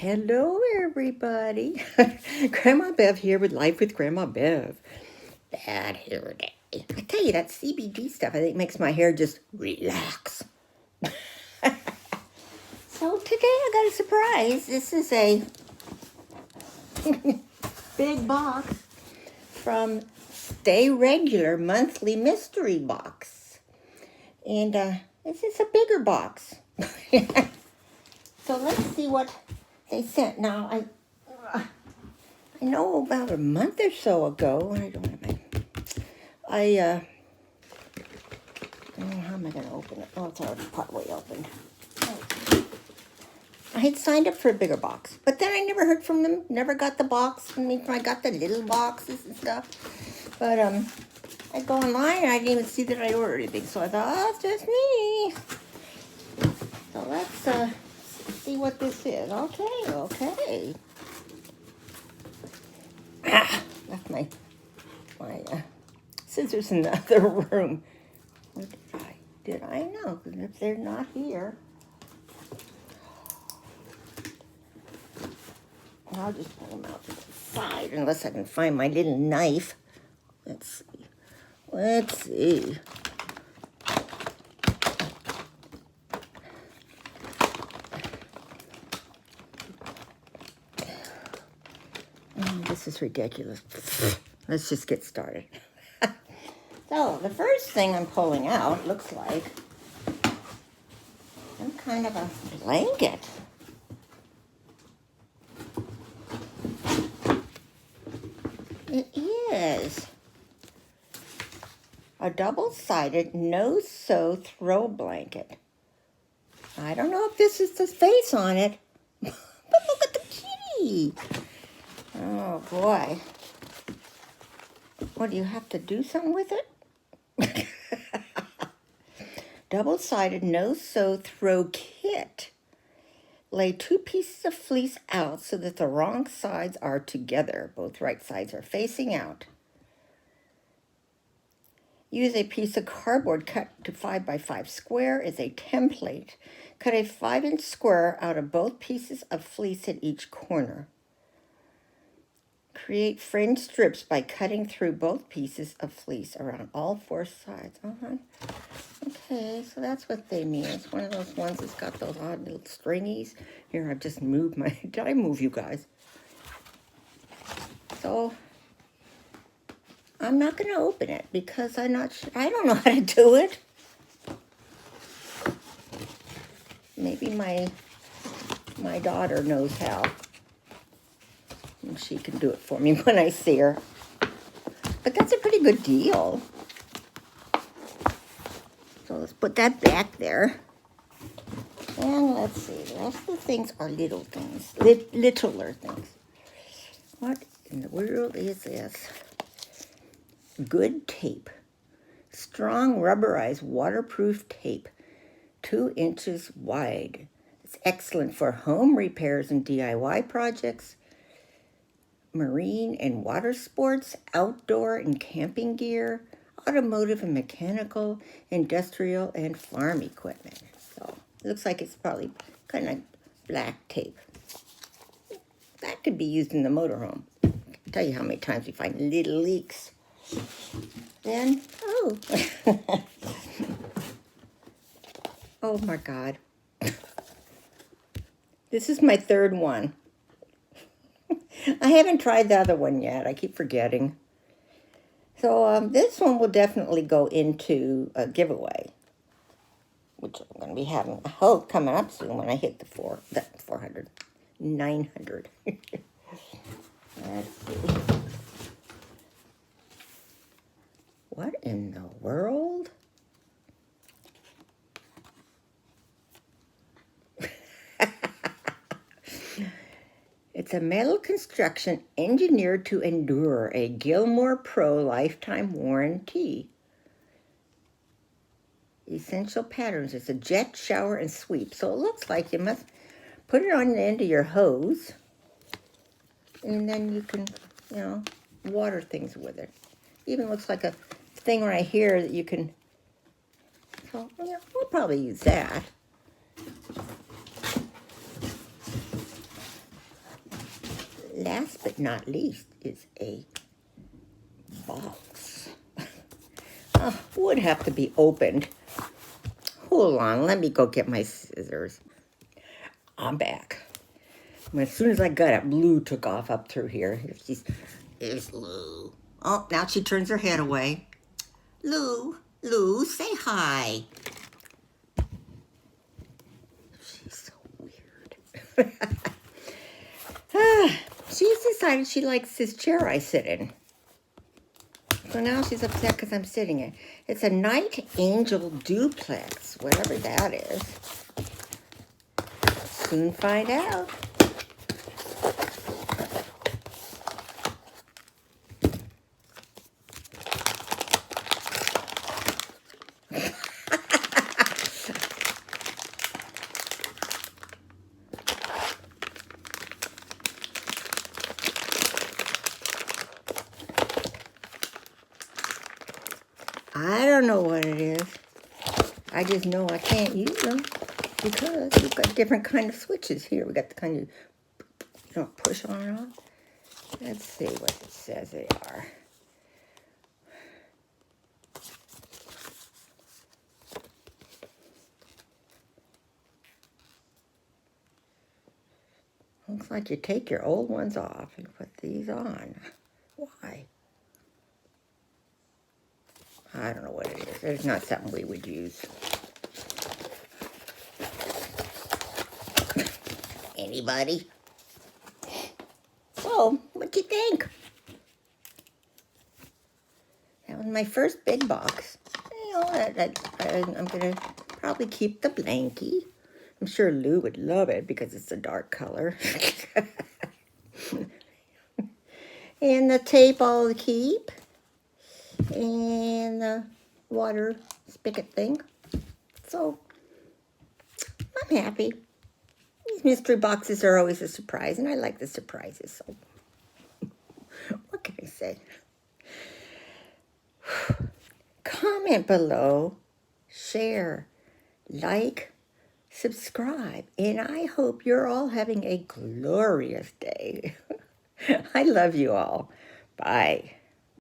Hello, everybody. Grandma Bev here with Life with Grandma Bev. Bad hair day. I tell you, that CBD stuff, I think, makes my hair just relax. So today I got a surprise. This is a big box from Stay Regular Monthly Mystery Box. And this is a bigger box. So let's see what they sent. Now, I know about a month or so ago, oh, how am I going to open it? Oh, it's already partway opened. I had signed up for a bigger box, but then I never heard from them, never got the box. I got the little boxes and stuff. But I go online and I didn't even see that I ordered anything, so I thought, oh, it's just me. So let's see what this is. Okay. Left my scissors in the other room. What did I know? Because if they're not here, I'll just pull them out to the side unless I can find my little knife. Let's see. This is ridiculous. Let's just get started. So, the first thing I'm pulling out looks like some kind of a blanket. It is a double-sided no-sew throw blanket. I don't know if this is the face on it, but look at the kitty. Oh, boy. What, do you have to do something with it? Double-sided no-sew throw kit. Lay 2 pieces of fleece out so that the wrong sides are together. Both right sides are facing out. Use a piece of cardboard cut to 5 by 5 square as a template. Cut a 5-inch square out of both pieces of fleece at each corner. Create fringe strips by cutting through both pieces of fleece around all 4 sides. Okay, so that's what they mean. It's one of those ones that's got those odd little stringies. Here, I've just moved my... Did I move you guys? So, I'm not going to open it because I'm not sure. I don't know how to do it. Maybe my daughter knows how. And she can do it for me when I see her. But that's a pretty good deal. So let's put that back there. And let's see. The rest of the things are little things. Littler things. What in the world is this? Good tape. Strong rubberized waterproof tape. 2 inches wide. It's excellent for home repairs and DIY projects. Marine and water sports, outdoor and camping gear, automotive and mechanical, industrial and farm equipment. So it looks like it's probably kind of black tape. That could be used in the motorhome. I can tell you how many times we find little leaks. Then, oh my God. This is my third one. I haven't tried the other one yet. I keep forgetting. So this one will definitely go into a giveaway, which I'm going to be having, I hope, coming up soon when I hit the 400, 900. Let's see. What in the world? It's a metal construction engineered to endure a Gilmore Pro lifetime warranty. Essential patterns. It's a jet, shower, and sweep. So it looks like you must put it on the end of your hose. And then you can, water things with it. Even looks like a thing right here that you can, so yeah, we'll probably use that. last but not least is a box. Would have to be opened. Hold on, let me go get my scissors. I'm back. As soon as I got it, Lou took off up through here. Here's Lou. Oh, now she turns her head away. Lou, say hi. She's so weird. She's decided she likes this chair I sit in. So now she's upset because I'm sitting in. It's a Night Angel duplex, whatever that is. Soon find out. I don't know what it is. I just know I can't use them because we've got different kind of switches here. We got the kind of push on and off. Let's see what it says they are. Looks like you take your old ones off and put these on. Why? I don't know what it is. It's not something we would use. Anybody? So, what'd you think? That was my first big box. You know, I'm going to probably keep the blankie. I'm sure Lou would love it because it's a dark color. And the tape I'll keep. And the water spigot thing. So, I'm happy. These mystery boxes are always a surprise, and I like the surprises, so what can I say? Comment below, share, like, subscribe, and I hope you're all having a glorious day. I love you all. Bye.